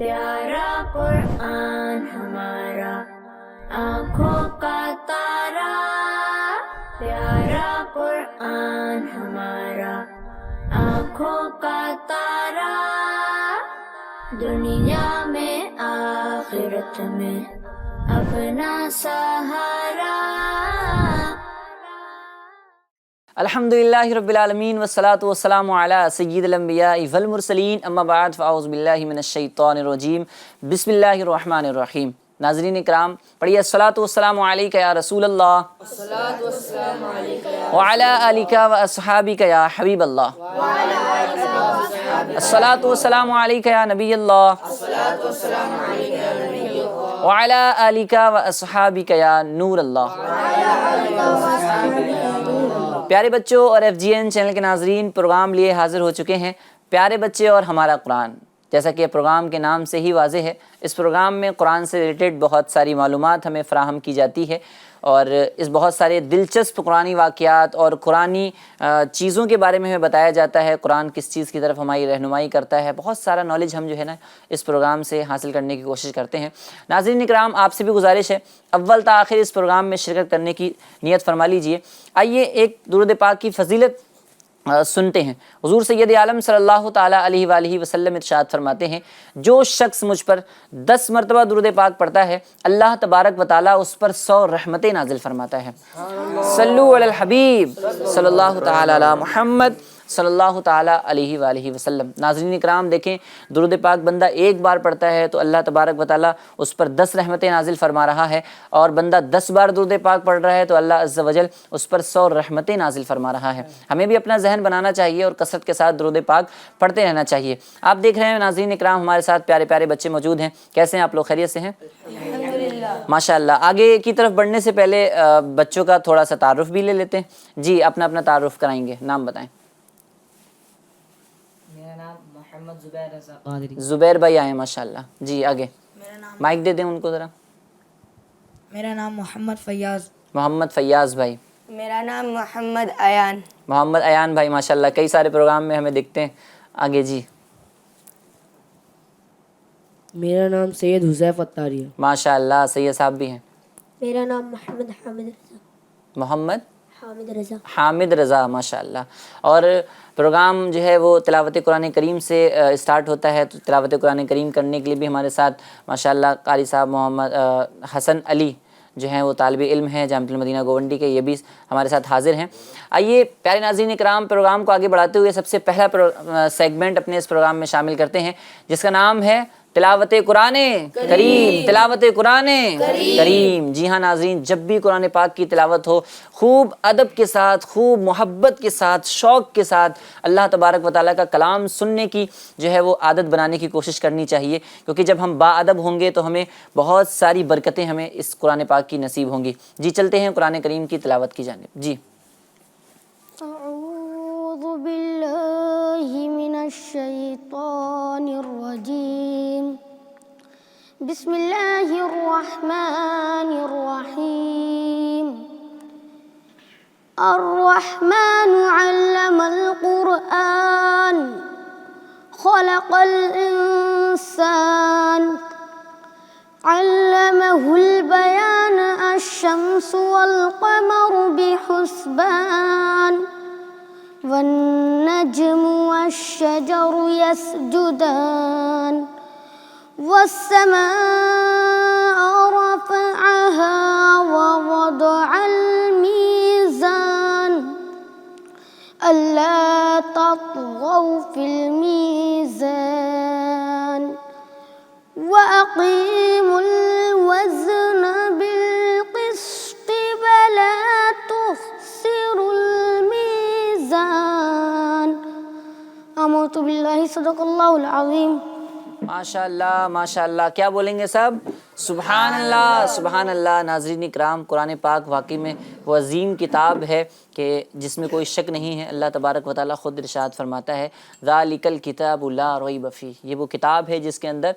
پیارا قرآن ہمارا آنکھوں کا تارا، پیارا قرآن ہمارا آنکھوں کا تارا، دنیا میں آخرت میں اپنا سہارا۔ الحمدللہ رب العالمین والصلاة والسلام علی سید الانبیاء والمرسلین، اما بعد فاعوذ باللہ من الشیطان الرجیم، بسم اللہ الرحمن الرحیم۔ ناظرین اکرام، پڑھیے الصلاۃ والسلام علیک یا رسول اللہ، وعلی آلک و اصحابک یا حبیب اللہ، الصلاۃ والسلام علیک یا نبی اللہ، وعلی آلک و اصحابک یا نور اللہ۔ پیارے بچوں اور ایف جی این چینل کے ناظرین، پروگرام لیے حاضر ہو چکے ہیں پیارے بچے اور ہمارا قرآن۔ جیسا کہ پروگرام کے نام سے ہی واضح ہے، اس پروگرام میں قرآن سے ریلیٹڈ بہت ساری معلومات ہمیں فراہم کی جاتی ہے، اور اس بہت سارے دلچسپ قرآنی واقعات اور قرآنی چیزوں کے بارے میں ہمیں بتایا جاتا ہے، قرآن کس چیز کی طرف ہماری رہنمائی کرتا ہے، بہت سارا نالج ہم جو ہے نا اس پروگرام سے حاصل کرنے کی کوشش کرتے ہیں۔ ناظرین اکرام، آپ سے بھی گزارش ہے اول تا آخر اس پروگرام میں شرکت کرنے کی نیت فرما لیجئے۔ آئیے ایک درود پاک کی فضیلت سنتے ہیں۔ حضور سید عالم صلی اللہ تعالیٰ علیہ وآلہ وسلم ارشاد فرماتے ہیں، جو شخص مجھ پر 10 مرتبہ درود پاک پڑھتا ہے، اللہ تبارک و تعالیٰ اس پر 100 رحمتیں نازل فرماتا ہے۔ صلو علی الحبیب صلی اللہ تعالیٰ علی محمد صلی اللہ تعالیٰ علیہ وآلہ وسلم۔ ناظرین اکرام، دیکھیں درود پاک بندہ ایک بار پڑھتا ہے تو اللہ تبارک و تعالیٰ اس پر 10 رحمتیں نازل فرما رہا ہے، اور بندہ 10 بار درود پاک پڑھ رہا ہے تو اللہ عز و جل اس پر 100 رحمتیں نازل فرما رہا ہے۔ ہمیں بھی اپنا ذہن بنانا چاہیے اور کثرت کے ساتھ درود پاک پڑھتے رہنا چاہیے۔ آپ دیکھ رہے ہیں ناظرین اکرام، ہمارے ساتھ پیارے پیارے بچے موجود ہیں۔ کیسے ہیں آپ لوگ؟ خیریت سے ہیں؟ ماشاء اللہ۔ آگے کی طرف بڑھنے سے پہلے بچوں کا تھوڑا سا تعارف بھی لے لیتے ہیں۔ جی، اپنا اپنا تعارف کرائیں گے، نام بتائیں۔ محمد زبیر رضا قادری۔ زبیر بھائی آئے ماشاء اللہ۔ جی آگے مائک دے دیں ان کو ذرا۔ میرا نام محمد فیاض۔ محمد فیاض بھائی۔ میرا نام محمد ایان۔ محمد ایان بھائی ماشاء اللہ، کئی سارے پروگرام میں ہمیں دکھتے ہیں۔ آگے جی۔ میرا نام سید حذیف اتاری ہے۔ ماشاء اللہ، سید صاحب بھی ہیں۔ میرا نام محمد حامد رضا۔ محمد حامد رضا۔ حامد رضا ماشاء اللہ۔ اور پروگرام جو ہے وہ تلاوت قرآن کریم سے اسٹارٹ ہوتا ہے، تو تلاوت قرآن کریم کرنے کے لیے بھی ہمارے ساتھ ماشاء اللہ قاری صاحب محمد حسن علی جو ہیں وہ طالب علم ہیں جامعۃ المدینہ گوونڈی کے، یہ بھی ہمارے ساتھ حاضر ہیں۔ آئیے پیارے ناظرین اکرام، پروگرام کو آگے بڑھاتے ہوئے سب سے پہلا سیگمنٹ اپنے اس پروگرام میں شامل کرتے ہیں، جس کا نام ہے تلاوت قرآن کریم۔ تلاوت قرآن کریم۔ جی ہاں ناظرین، جب بھی قرآن پاک کی تلاوت ہو، خوب ادب کے ساتھ، خوب محبت کے ساتھ، شوق کے ساتھ اللہ تبارک و تعالیٰ کا کلام سننے کی جو ہے وہ عادت بنانے کی کوشش کرنی چاہیے، کیونکہ جب ہم با ادب ہوں گے تو ہمیں بہت ساری برکتیں ہمیں اس قرآن پاک کی نصیب ہوں گی۔ جی چلتے ہیں قرآن کریم کی تلاوت کی جانب۔ جی۔ اعوذ باللہ من الشیطان الرجیم، بسم اللہ الرحمن الرحیم، الرحمن علم القرآن، خلق الانسان، علمہ البیان، الشمس والقمر بحسبان، والنجم والشجر يسجدان، والسماء رفعها ووضع الميزان، ألا تطغوا في الميزان، وأقيموا الوزن بالقسط ولا تخسروا الميزان، آمنت بالله صدق الله العظيم۔ ماشاء اللہ ماشاء اللہ، کیا بولیں گے سب؟ سبحان اللہ سبحان اللہ۔ ناظرین اکرام، قرآن پاک واقعی میں وہ عظیم کتاب ہے کہ جس میں کوئی شک نہیں ہے۔ اللہ تبارک و تعالیٰ خود ارشاد فرماتا ہے، ذالک الکتاب لا ریب فیہ، یہ وہ کتاب ہے جس کے اندر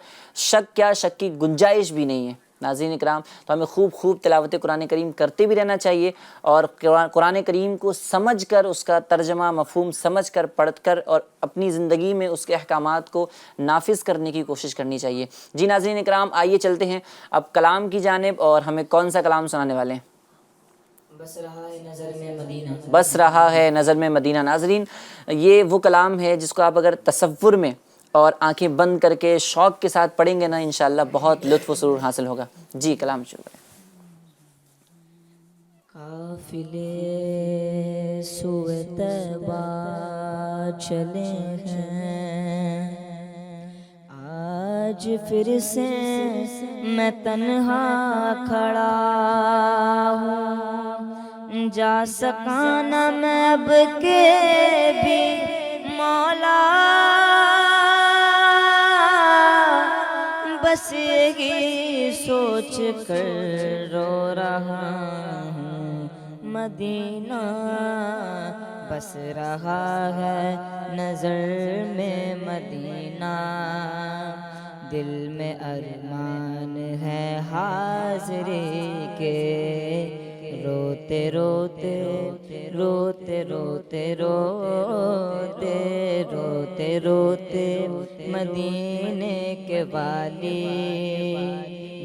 شک کیا، شک کی گنجائش بھی نہیں ہے۔ ناظرین اکرام، تو ہمیں خوب تلاوت قرآن کریم کرتے بھی رہنا چاہیے، اور قرآن کریم کو سمجھ کر، اس کا ترجمہ مفہوم سمجھ کر، پڑھ کر، اور اپنی زندگی میں اس کے احکامات کو نافذ کرنے کی کوشش کرنی چاہیے۔ جی ناظرین اکرام، آئیے چلتے ہیں اب کلام کی جانب، اور ہمیں کون سا کلام سنانے والے ہیں؟ بس رہا ہے نظر میں مدینہ۔ بس رہا ہے نظر میں مدینہ۔ ناظرین، یہ وہ کلام ہے جس کو آپ اگر تصور میں اور آنکھیں بند کر کے شوق کے ساتھ پڑھیں گے نا، انشاءاللہ بہت لطف و سرور حاصل ہوگا۔ جی کلام شروع کریں۔ قافلے سوئے طیبہ چلے ہیں، آج پھر سے میں تنہا کھڑا ہوں، جا سکا نہ میں اب کے بھی مولا، بس یہی سوچ کر رو رہا ہوں، مدینہ بس رہا ہے نظر میں مدینہ، دل میں ارمان ہے حاضری کے، روتے روتے روتے روتے روتے روتے روتے مدینے کے والی،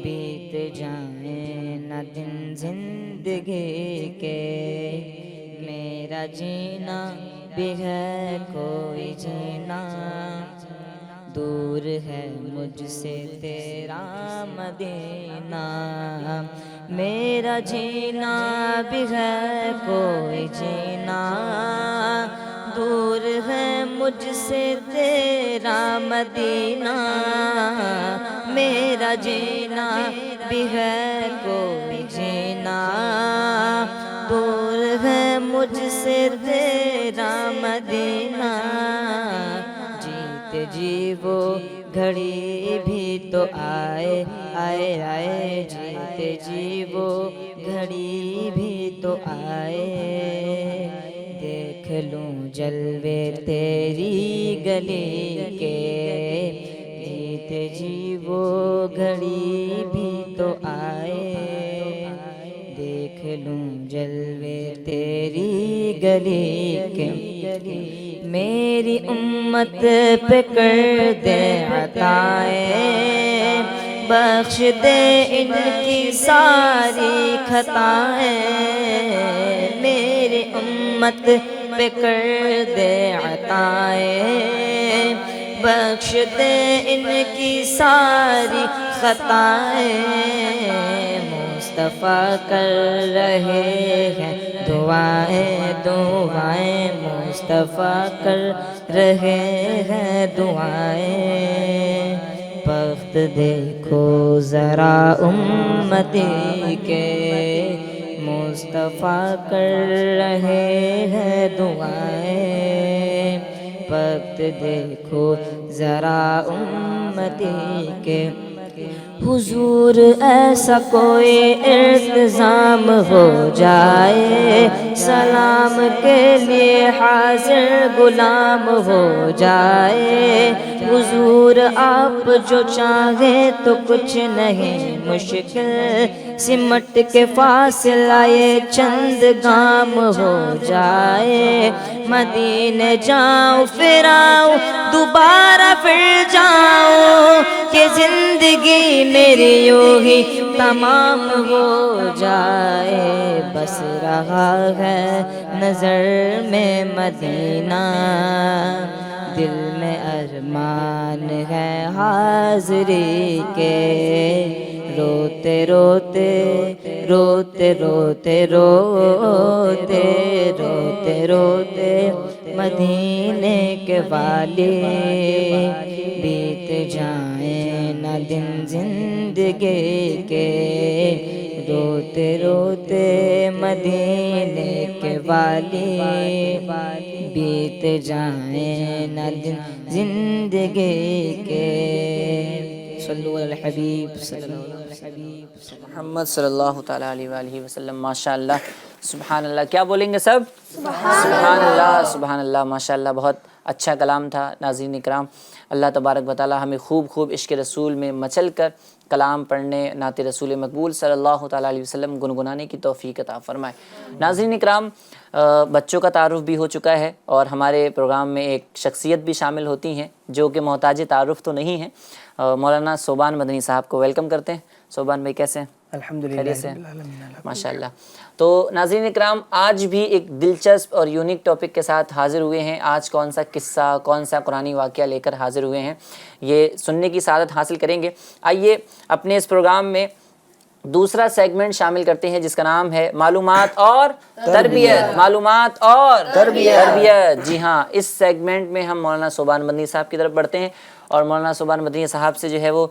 بیت جائیں نہ دن زندگی کے، میرا جینا بھی ہے کوئی جینا، دور ہے مجھ سے تیرا مدینہ، میرا جینا بھی ہے کوئی جینا، دور ہے مجھ سے تیرا مدینہ، میرا جینا بھی ہے کوئی جینا، دور ہے مجھ سے تیرا مدینہ، جیتے جی وہ گھڑی بھی تو آئے آئے آئے، جیتے جی وہ گھڑی بھی تو آئے، دیکھ لوں جلوے تیری گلی کے، جیتے جی وہ گھڑی بھی تو آئے، دیکھ لوں جلوے تیری گلی کے، میری امت پہ کر دے عطائیں، بخش دے ان کی ساری خطائیں، میری امت پہ کر دے عطائیں، بخش دے ان کی ساری خطائیں، مصطفیٰ کر رہے ہیں دعائیں دعائیں، مصطفیٰ کر رہے ہیں دعائیں، بخت دیکھو ذرا امتی کے، مصطفیٰ کر رہے ہیں دعائیں، وقت دیکھو ذرا امتی کے، حضور ایسا کوئی التزام ہو جائے، سلام کے لیے حاضر غلام ہو جائے، حضور آپ جو چاہیں تو کچھ نہیں مشکل، سمٹ کے فاصلہ یہ چند گام ہو جائے، مدینے جاؤں پھر آؤں دوبارہ پھر جاؤں، کہ زندگی میری یوں ہی تمام ہو جائے، بس رہا ہے نظر میں مدینہ، دل میں ارمان ہے حاضری کے، روتے روتے روتے روتے روتے روتے روتے مدینے کے والی، بیت جائیں نہ دن زندگی کے، روتے روتے مدینے کے والی، بیت جائیں نہ دن زندگی کے، صلو علی الحبیب صلی اللہ علیہ وسلم، محمد صلی اللہ تعالیٰ علیہ وآلہ وسلم۔ ماشاء اللہ، سبحان اللہ۔ کیا بولیں گے سب؟ سبحان اللہ، سبحان اللہ، ماشاء اللہ، بہت اچھا کلام تھا۔ ناظرین اکرام، اللہ تبارک و تعالی ہمیں خوب عشق رسول میں مچل کر کلام پڑھنے، نعت رسول مقبول صلی اللہ تعالیٰ علیہ وسلم گنگنانے کی توفیق عطا فرمائے۔ ناظرین اکرام، بچوں کا تعارف بھی ہو چکا ہے اور ہمارے پروگرام میں ایک شخصیت بھی شامل ہوتی ہیں جو کہ محتاج تعارف تو نہیں ہیں۔ مولانا صوبان مدنی صاحب کو ویلکم کرتے ہیں۔ صوبان بھائی کیسے ہیں؟ الحمدللہ سے ماشاء اللہ۔ تو ناظرین اکرام، آج بھی ایک دلچسپ اور یونیک ٹاپک کے ساتھ حاضر ہوئے ہیں۔ آج کون سا قصہ، کون سا قرآنی واقعہ لے کر حاضر ہوئے ہیں، یہ سننے کی سعادت حاصل کریں گے۔ آئیے اپنے اس پروگرام میں دوسرا سیگمنٹ شامل کرتے ہیں جس کا نام ہے معلومات اور تربیت۔ معلومات اور تربیت، جی ہاں، اس سیگمنٹ میں ہم مولانا صوبان مدنی صاحب کی طرف بڑھتے ہیں اور مولانا صوبان مدنی صاحب سے جو ہے وہ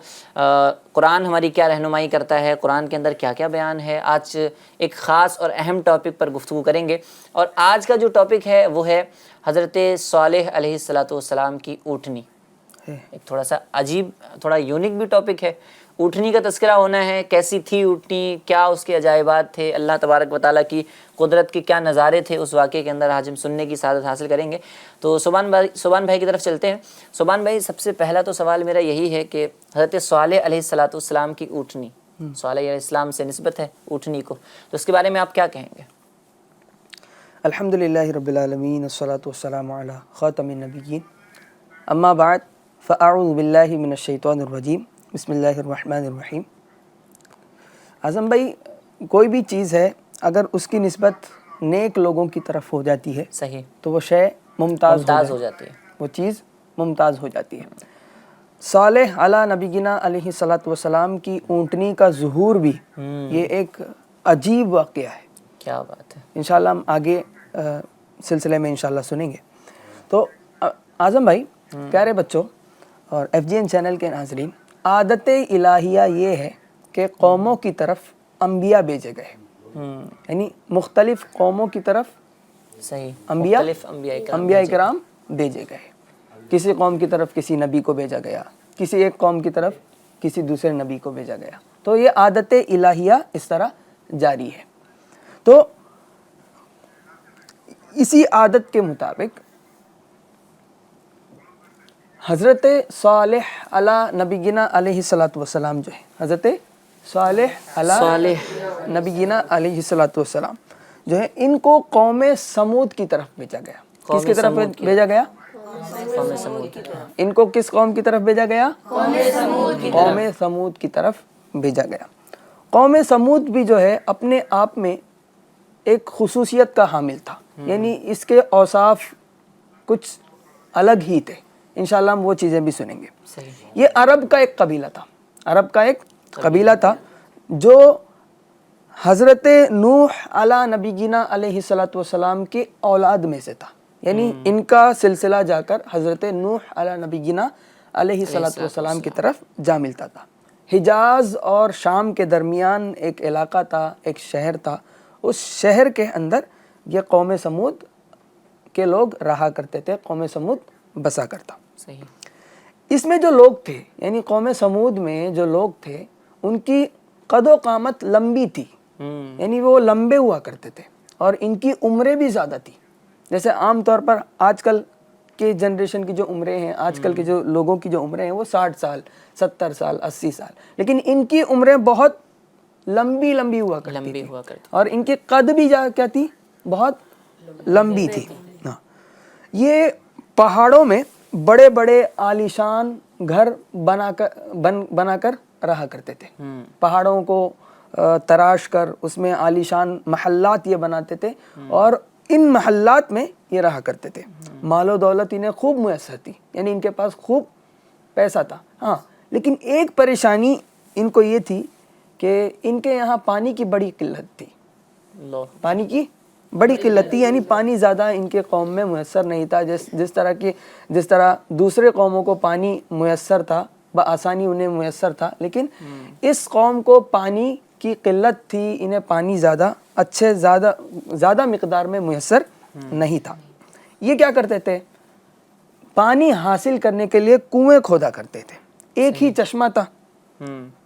قرآن ہماری کیا رہنمائی کرتا ہے، قرآن کے اندر کیا کیا بیان ہے، آج ایک خاص اور اہم ٹاپک پر گفتگو کریں گے۔ اور آج کا جو ٹاپک ہے وہ ہے حضرت صالح علیہ السلام کی اونٹنی۔ ایک تھوڑا سا عجیب، تھوڑا یونیک بھی ٹاپک ہے۔ اونٹنی کا تذکرہ ہونا ہے، کیسی تھی اونٹنی، کیا اس کے عجائبات تھے، اللہ تبارک و تعالیٰ کی قدرت کے کیا نظارے تھے اس واقعے کے اندر، آج ہم سننے کی سعادت حاصل کریں گے۔ تو صوبان بھائی کی طرف چلتے ہیں۔ صوبان بھائی، سب سے پہلا تو سوال میرا یہی ہے کہ حضرت صالح علیہ السلام کی اونٹنی، صالح علیہ السلام سے نسبت ہے اونٹنی کو، تو اس کے بارے میں آپ کیا کہیں گے؟ الحمدللہ رب العالمین، والصلاة والسلام علی خاتم النبیین، اما بعد، فاعوذ باللہ من الشیطان الرجیم، بسم اللہ الرحمن الرحیم۔ اعظم بھائی، کوئی بھی چیز ہے اگر اس کی نسبت نیک لوگوں کی طرف ہو جاتی ہے صحیح، تو وہ شے ممتاز ہو جاتی ہے، وہ چیز ممتاز ہو جاتی ہے۔ صالح علی نبینا علیہ الصلوۃ والسلام کی اونٹنی کا ظہور بھی یہ ایک عجیب واقعہ ہے۔ کیا بات ہے، انشاءاللہ ہم آگے سلسلے میں انشاءاللہ سنیں گے۔ تو اعظم بھائی، پیارے بچوں اور FGN چینل کے ناظرین، عادت الہیہ یہ ہے کہ قوموں کی طرف انبیاء بھیجے گئے، یعنی مختلف قوموں کی طرف صحیح، انبیاء مختلف انبیاء کرام بھیجے گئے۔ کسی قوم کی طرف کسی نبی کو بھیجا گیا، کسی ایک قوم کی طرف کسی دوسرے نبی کو بھیجا گیا۔ تو یہ عادت الہیہ اس طرح جاری ہے۔ تو اسی عادت کے مطابق حضرت صالح علی نبینا علیہ الصلوۃ والسلام جو ہے، حضرت صالح علی نبینا علیہ الصلوۃ والسلام جو ہے، ان کو قوم سمود کی طرف بھیجا گیا۔ کس کی طرف بھیجا گیا؟ قوم سمود کی طرف۔ ان کو کس قوم کی طرف بھیجا گیا؟ قوم سمود کی طرف بھیجا گیا۔ قوم سمود بھی جو ہے اپنے آپ میں ایک خصوصیت کا حامل تھا، یعنی اس کے اوصاف کچھ الگ ہی تھے۔ انشاءاللہ ہم وہ چیزیں بھی سنیں گے۔ یہ عرب کا ایک قبیلہ تھا، عرب کا ایک قبیلہ تھا جو حضرت نوح علی نبینا علیہ الصلوۃ والسلام کے اولاد میں سے تھا، یعنی ان کا سلسلہ جا کر حضرت نوح علی نبینا علیہ الصلوۃ والسلام کی طرف جا ملتا تھا۔ حجاز اور شام کے درمیان ایک علاقہ تھا، ایک شہر تھا، اس شہر کے اندر یہ قوم سمود کے لوگ رہا کرتے تھے، قوم سمود بسا کرتا۔ صحیح، اس میں جو لوگ تھے، یعنی قوم سمود میں جو لوگ تھے، ان کی قد و قامت لمبی تھی، یعنی وہ لمبے ہوا کرتے تھے اور ان کی عمریں بھی زیادہ تھی۔ جیسے عام طور پر آج کل کے جنریشن کی جو عمریں ہیں، آج کل کے جو لوگوں کی جو عمریں ہیں وہ 60 سال، 70 سال، 80 سال، لیکن ان کی عمریں بہت لمبی ہوا کرتی تھی اور ان کی قد بھی کیا تھی؟ بہت لمبی تھی۔ یہ پہاڑوں میں بڑے بڑے عالیشان گھر بنا کر رہا کرتے تھے، پہاڑوں کو تراش کر اس میں عالیشان محلات یہ بناتے تھے اور ان محلات میں یہ رہا کرتے تھے۔ مال و دولت انہیں خوب میسر تھی، یعنی ان کے پاس خوب پیسہ تھا۔ ہاں، لیکن ایک پریشانی ان کو یہ تھی کہ ان کے یہاں پانی کی بڑی قلت تھی، پانی کی بڑی قلت تھی، یعنی پانی زیادہ ان کے قوم میں میسر نہیں تھا۔ جس طرح دوسرے قوموں کو پانی میسر تھا، بآسانی انہیں میسر تھا، لیکن اس قوم کو پانی کی قلت تھی، انہیں پانی زیادہ مقدار میں میسر نہیں تھا۔ یہ کیا کرتے تھے؟ پانی حاصل کرنے کے لیے کنویں کھودا کرتے تھے۔ ایک ہی چشمہ تھا،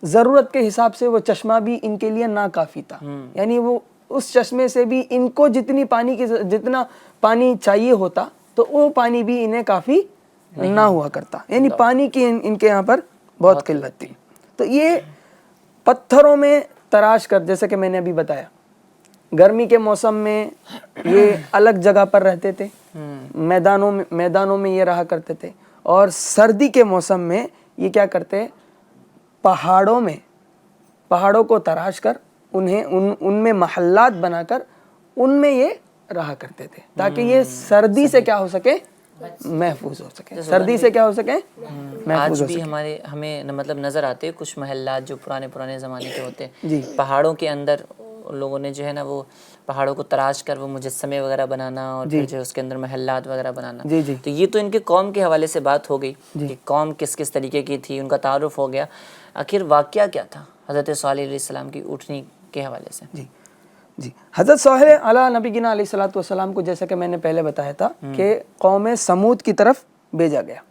ضرورت کے حساب سے وہ چشمہ بھی ان کے لیے ناکافی تھا، یعنی وہ اس چشمے سے بھی ان کو جتنا پانی چاہیے ہوتا تو وہ پانی بھی انہیں کافی نہ ہوا کرتا, یعنی پانی کی ان کے یہاں پر بہت قلت تھی. تو یہ پتھروں میں تراش کر, جیسے کہ میں نے ابھی بتایا, گرمی کے موسم میں یہ الگ جگہ پر رہتے تھے, میدانوں میں یہ رہا کرتے تھے, اور سردی کے موسم میں یہ کیا کرتے, پہاڑوں کو تراش کر انہیں ان میں محلات بنا کر ان میں یہ رہا کرتے تھے, تاکہ یہ سردی سے کیا ہو سکے, محفوظ ہو سکے, سردی سے کیا ہو سکے, محفوظ ہو آج بھی سکے. ہمیں مطلب نظر آتے ہیں کچھ محلات جو پرانے زمانے کے ہوتے ہیں, جی. پہاڑوں کے اندر لوگوں نے جو ہے نا وہ پہاڑوں کو تراش کر وہ مجسمے وغیرہ بنانا, اور پھر جو اس کے اندر محلات وغیرہ بنانا. جی جی. تو یہ تو ان کے قوم کے حوالے سے بات ہو گئی کہ قوم کس طریقے کی تھی, ان کا تعارف ہو گیا. آخر واقعہ کیا تھا حضرت صالح علیہ السلام کی اونٹنی کے حوالے سے؟ جی, حضرت صالح علیہ نبینا علیہ الصلوۃ والسلام کو جیسا کہ میں نے پہلے بتایا تھا کہ قوم سمود کی طرف بھیجا گیا.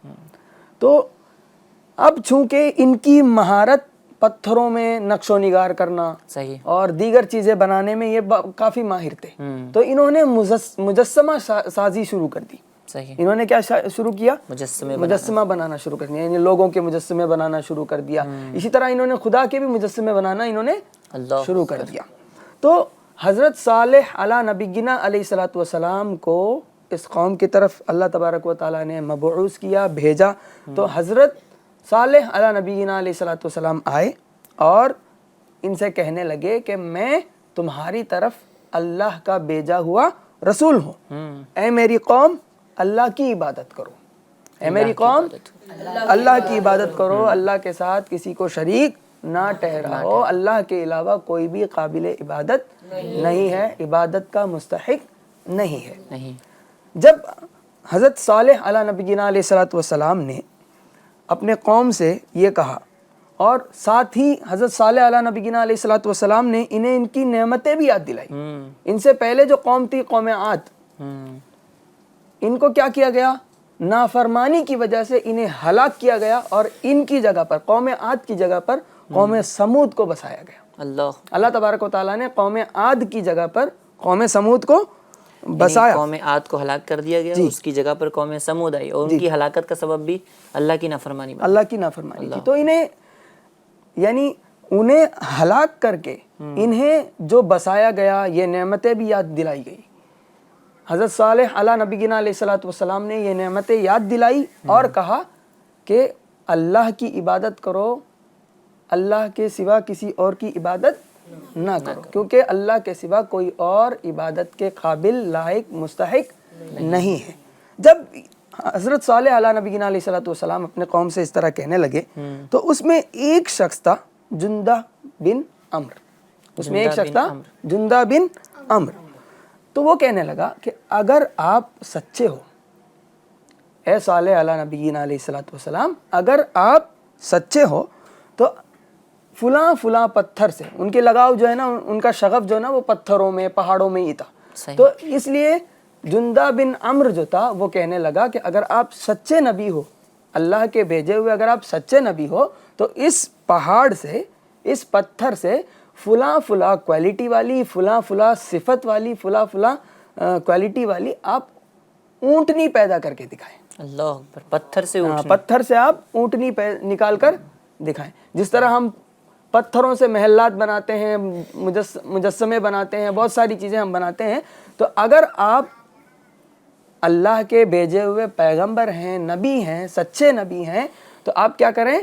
تو اب چونکہ ان کی مہارت پتھروں میں نقش و نگار کرنا صحیح اور دیگر چیزیں بنانے میں یہ کافی ماہر تھے, تو انہوں نے مجسمہ سازی شروع کر دی. صحیح. انہوں نے کیا شروع کیا, مجسمے بنانا شروع کر دیا, یعنی لوگوں کے مجسمے بنانا شروع کر دیا. اسی طرح انہوں نے خدا کے بھی مجسمے بنانا انہوں نے شروع کر دیا. تو حضرت صالح علی نبینا علیہ الصلوۃ والسلام کو اس قوم کی طرف اللہ تبارک و تعالیٰ نے مبعوث کیا, بھیجا. تو حضرت صالح علی نبینا علیہ الصلوۃ والسلام آئے اور ان سے کہنے لگے کہ میں تمہاری طرف اللہ کا بھیجا ہوا رسول ہوں. اے میری قوم اللہ کی عبادت کرو, اے میری قوم اللہ کی عبادت کرو, اللہ کے ساتھ کسی کو شریک نہ ٹھہراؤ, اللہ کے علاوہ کوئی بھی قابل عبادت نہیں ہے, عبادت کا مستحق نہیں ہے. جب حضرت صالح علی نبینا علیہ الصلوۃ والسلام نے اپنے قوم سے یہ کہا, اور ساتھ ہی حضرت صالح علی نبینا علیہ الصلوۃ والسلام نے انہیں ان کی نعمتیں بھی یاد دلائی. ان سے پہلے جو قوم تھی قوم عاد, ان کو کیا کیا گیا, نافرمانی کی وجہ سے انہیں ہلاک کیا گیا, اور ان کی جگہ پر, قوم عاد کی جگہ پر قوم سمود کو بسایا گیا. اللہ تبارک و تعالیٰ نے قوم عاد کی جگہ پر قوم سمود کو بسایا, قوم عاد کو ہلاک کر دیا گیا, اس کی جگہ پر قوم سمود آئی, اور ان کی ہلاکت کا سبب بھی اللہ کی نافرمانی تھی. تو یعنی انہیں ہلاک کر کے انہیں جو بسایا گیا, یہ نعمتیں بھی یاد دلائی گئی. حضرت صالح علی نبینا علیہ الصلوۃ والسلام نے یہ نعمتیں یاد دلائی اور کہا کہ اللہ کی عبادت کرو, اللہ کے سوا کسی اور کی عبادت نہ کرو, کیونکہ اللہ کے سوا کوئی اور عبادت کے قابل, لائق, مستحق نہیں ہے. جب حضرت صالح علی نبینا علیہ الصلوۃ والسلام اپنے قوم سے اس طرح کہنے لگے, تو اس میں ایک شخص تھا جندہ بن عمرو. تو وہ کہنے لگا کہ اگر آپ سچے ہو, اے صالح علی نبینا علیہ الصلوۃ والسلام, اگر آپ سچے ہو تو فلاں پتھر سے, ان کے لگاؤ جو ہے نا, ان کا شغف جو ہے نا وہ پتھروں میں, پہاڑوں میں ہی تھا. تو اس لیے جندہ بن عمرو جو تھا وہ کہنے لگا کہ اگر آپ سچے نبی ہو, اللہ کے بھیجے ہوئے اگر آپ سچے نبی ہو, تو اس پہاڑ سے, اس پتھر سے فلاں کوالٹی والی, فلاں صفت والی, فلاں کوالٹی والی آپ اونٹنی پیدا کر کے دکھائیں. اللہ اکبر. پتھر سے آپ اونٹنی نکال کر دکھائیں. جس طرح ہم پتھروں سے محلات بناتے ہیں, مجسمے بناتے ہیں, بہت ساری چیزیں ہم بناتے ہیں, تو اگر آپ اللہ کے بھیجے ہوئے پیغمبر ہیں, نبی ہیں, سچے نبی ہیں, تو آپ کیا کریں,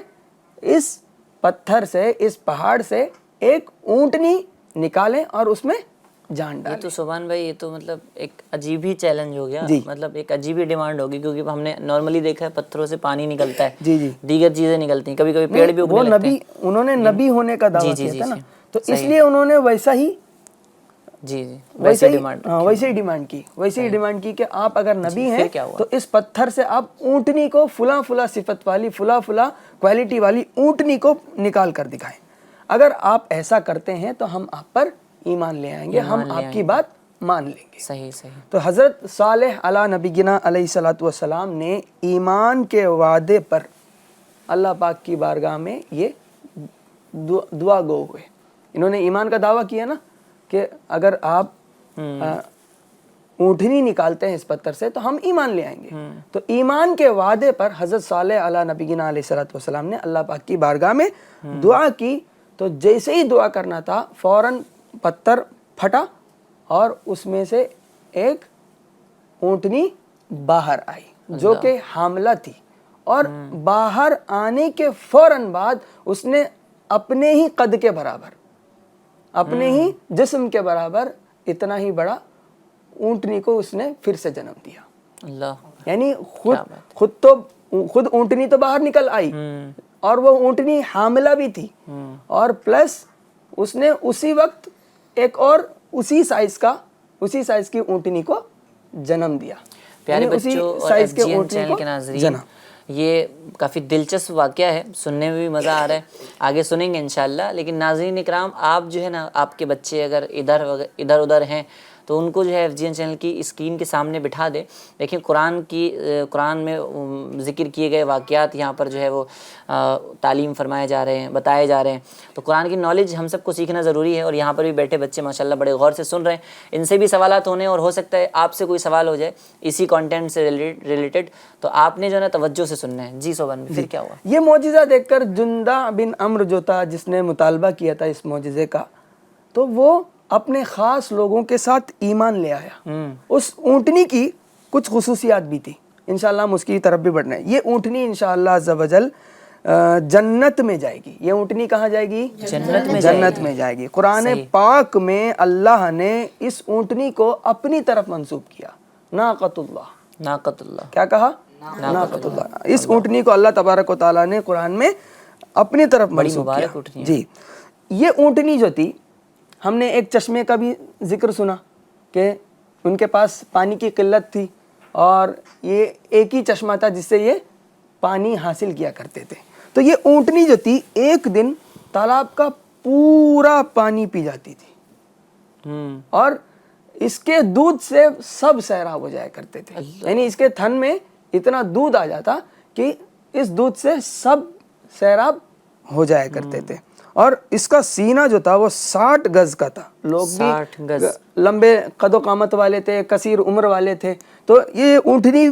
اس پتھر سے, اس پہاڑ سے ایک اونٹنی نکالیں اور اس میں جان ڈالیں. یہ تو سبحان بھائی, یہ تو مطلب ایک عجیب ہی چیلنج ہو گیا, مطلب ایک عجیب ہی ڈیمانڈ ہوگی, کیونکہ ہم نے نارملی دیکھا ہے پتھروں سے پانی نکلتا ہے, دیگر چیزیں نکلتی ہیں, کبھی کبھی پیڑ بھی اگنے لگتے ہیں. انہوں نے نبی ہونے کا دعویٰ کیا تھا نا, تو اس لیے انہوں نے ویسے ہی ڈیمانڈ کی کہ آپ اگر نبی ہیں تو اس پتھر سے آپ اونٹنی کو, فلاں صفت والی, فلاں کوالٹی والی اونٹنی کو نکال کر دکھائیں. اگر آپ ایسا کرتے ہیں تو ہم آپ پر ایمان لے آئیں گے, ہم آپ کی بات مان لیں گے. صحیح. تو حضرت صالح علی نبینا علیہ الصلوۃ والسلام نے ایمان کے وعدے پر اللہ پاک کی بارگاہ میں یہ دعا گو ہوئے. انہوں نے ایمان کا دعویٰ کیا نا کہ اگر آپ اونٹنی نکالتے ہیں اس پتھر سے تو ہم ایمان لے آئیں گے. تو ایمان کے وعدے پر حضرت صالح علی نبینا علیہ الصلوۃ والسلام نے اللہ پاک کی بارگاہ میں دعا کی. تو جیسے ہی دعا کرنا تھا فوراً پتھر پھٹا اور اس میں سے ایک اونٹنی باہر آئی جو کہ حاملہ تھی, اور باہر آنے کے فوراً بعد اس نے اپنے ہی قد کے برابر, اپنے ہی جسم کے برابر اتنا ہی بڑا اونٹنی کو اس نے پھر سے جنم دیا. اللہ, یعنی خود اونٹنی تو باہر نکل آئی اور وہ اونٹنی حاملہ بھی تھی, اور پلس اس نے اسی وقت ایک اور اسی سائز کی اونٹنی کو جنم دیا. پیارے یعنی اسی بچوں اور سائز کے FGN اونٹنی چینل کو کے ناظرین, جنا. یہ کافی دلچسپ واقعہ ہے, سننے میں بھی مزہ آ رہا ہے, آگے سنیں گے انشاءاللہ. لیکن ناظرین اکرام, آپ جو ہے نا, آپ کے بچے اگر ادھر ادھر ہیں تو ان کو جو ہے FGN چینل کی اسکرین کے سامنے بٹھا دیں. دیکھیں قرآن میں ذکر کیے گئے واقعات یہاں پر جو ہے وہ تعلیم فرمائے جا رہے ہیں, بتائے جا رہے ہیں. تو قرآن کی نالج ہم سب کو سیکھنا ضروری ہے, اور یہاں پر بھی بیٹھے بچے ماشاءاللہ بڑے غور سے سن رہے ہیں. ان سے بھی سوالات ہونے, اور ہو سکتا ہے آپ سے کوئی سوال ہو جائے اسی کانٹینٹ سے ریلیٹڈ, تو آپ نے جو ہے نا توجہ سے سننا ہے. جی صوبان پھر کیا ہوا؟ یہ معجزہ دیکھ کر جندہ بن عمرو جو تھا, جس نے مطالبہ کیا تھا اس معجزے کا, تو وہ اپنے خاص لوگوں کے ساتھ ایمان لے آیا. اس اونٹنی کی کچھ خصوصیات بھی تھی, انشاءاللہ ہم اس کی طرف بھی بڑھنا ہے. یہ اونٹنی انشاءاللہ عز و جل جنت میں جائے گی. یہ اونٹنی کہاں جائے گی؟ جنت میں جائے گی. قرآن پاک میں اللہ نے اس اونٹنی کو اپنی طرف منسوب کیا, ناقۃ اللہ. کیا کہا؟ ناقۃ اللہ. اس اونٹنی کو اللہ تبارک و تعالیٰ نے قرآن میں اپنی طرف منسوب کیا. جی, یہ اونٹنی جو تھی, ہم نے ایک چشمے کا بھی ذکر سنا کہ ان کے پاس پانی کی قلت تھی, اور یہ ایک ہی چشمہ تھا جس سے یہ پانی حاصل کیا کرتے تھے. تو یہ اونٹنی جو تھی ایک دن تالاب کا پورا پانی پی جاتی تھی, اور اس کے دودھ سے سب سیراب ہو جایا کرتے تھے. یعنی اس کے تھن میں اتنا دودھ آ جاتا کہ اس دودھ سے سب سیراب ہو جایا کرتے تھے. اور اس کا سینہ جو تھا وہ 60 گز کا تھا. لوگ بھی لمبے قد و قامت والے تھے, کثیر عمر والے تھے. تو یہ اونٹنی,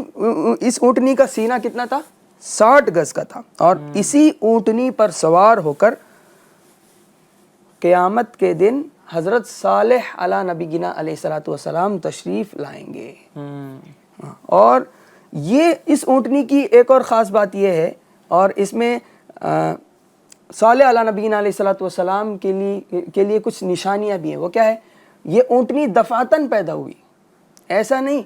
اس اونٹنی کا سینہ کتنا تھا؟ 60 گز کا تھا. اور اسی اونٹنی پر سوار ہو کر قیامت کے دن حضرت صالح علی نبینا علیہ الصلوۃ والسلام تشریف لائیں گے. اور یہ اس اونٹنی کی ایک اور خاص بات یہ ہے, اور اس میں صالح علی نبینا علیہ الصلوۃ والسلام کے لیے کچھ نشانیاں بھی ہیں. وہ کیا ہے؟ یہ اونٹنی دفعتاً پیدا ہوئی, ایسا نہیں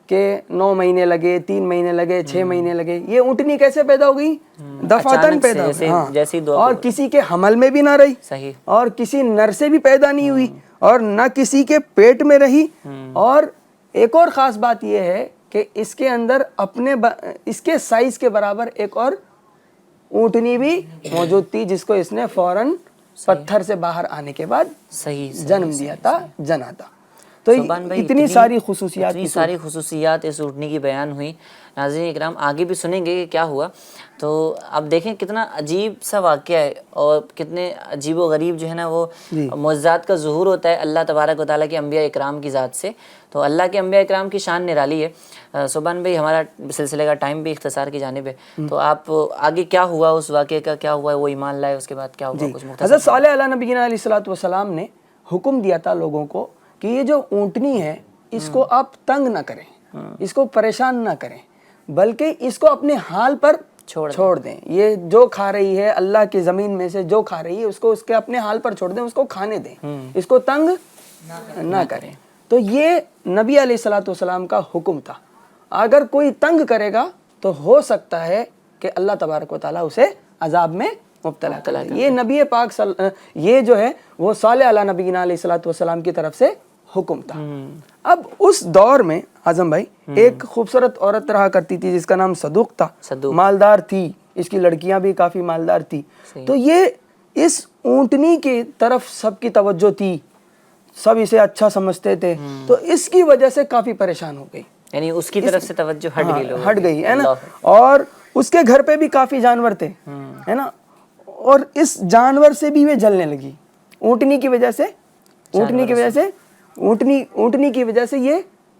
کہ 9 مہینے لگے, 3 مہینے لگے, 6 مہینے لگے. یہ اونٹنی کیسے پیدا ہو گئی؟ دفعتاً پیدا ہوئی, اور کسی کے حمل میں بھی نہ رہی, اور کسی نر سے بھی پیدا نہیں ہوئی, اور نہ کسی کے پیٹ میں رہی. اور ایک اور خاص بات یہ ہے کہ اس کے اندر اس کے سائز کے برابر ایک اور اونٹنی بھی موجود تھی, جس کو اس نے فوراً پتھر سے باہر آنے کے بعد جنم دیا تھا, جنا تھا. تو اتنی ساری خصوصیات اس اونٹنی کی بیان ہوئی. ناظرین اکرام, آگے بھی سنیں گے کہ کیا ہوا. تو اب دیکھیں کتنا عجیب سا واقعہ ہے, اور کتنے عجیب و غریب جو ہے نا وہ معجزات کا ظہور ہوتا ہے اللہ تبارک و تعالیٰ کے انبیاء اکرام کی ذات سے. تو اللہ کے انبیاء اکرام کی شان نرالی ہے. سبحان بھائی, ہمارا سلسلے کا ٹائم بھی اختصار کی جانب ہے, تو آپ آگے کیا ہوا اس واقعے کا, کیا ہوا وہ ایمان لائے, اس کے بعد کیا ہوا کچھ مختصر. حضرت صالح علی نبینا علیہ الصلوۃ والسلام نے حکم دیا تھا لوگوں کو کہ یہ جو اونٹنی ہے اس کو آپ تنگ نہ کریں, اس کو پریشان نہ کریں, بلکہ اس کو اپنے حال پر چھوڑ دیں. یہ جو کھا رہی ہے اللہ کی زمین میں سے جو کھا رہی ہے اس کو اس کے اپنے حال پر چھوڑ دیں, اس کو کھانے دیں, اس کو تنگ نہ کریں. تو یہ نبی علیہ الصلوۃ والسلام کا حکم تھا. اگر کوئی تنگ کرے گا تو ہو سکتا ہے کہ اللہ تبارک و تعالیٰ اسے عذاب میں مبتلا کرے. یہ نبی پاک یہ جو ہے وہ صالح علی نبینا علیہ الصلوۃ والسلام کی طرف سے حکم تھا. اب اس دور میں اعظم بھائی ایک خوبصورت عورت رہا کرتی تھی جس کا نام صدوق تھا. مالدار تھی, اس کی لڑکیاں بھی کافی مالدار تھی. تو یہ اس اونٹنی کی طرف سب کی توجہ تھی, سب اسے اچھا سمجھتے تھے, تو اس کی وجہ سے کافی پریشان ہو گئی. یعنی اس کی طرف سے توجہ ہٹ گئی ہے نا. اور اس کے گھر پہ بھی کافی جانور تھے, ہے نا, اور اس جانور سے بھی وہ جلنے لگی اونٹنی کی وجہ سے. اونٹنی کی وجہ سے یہ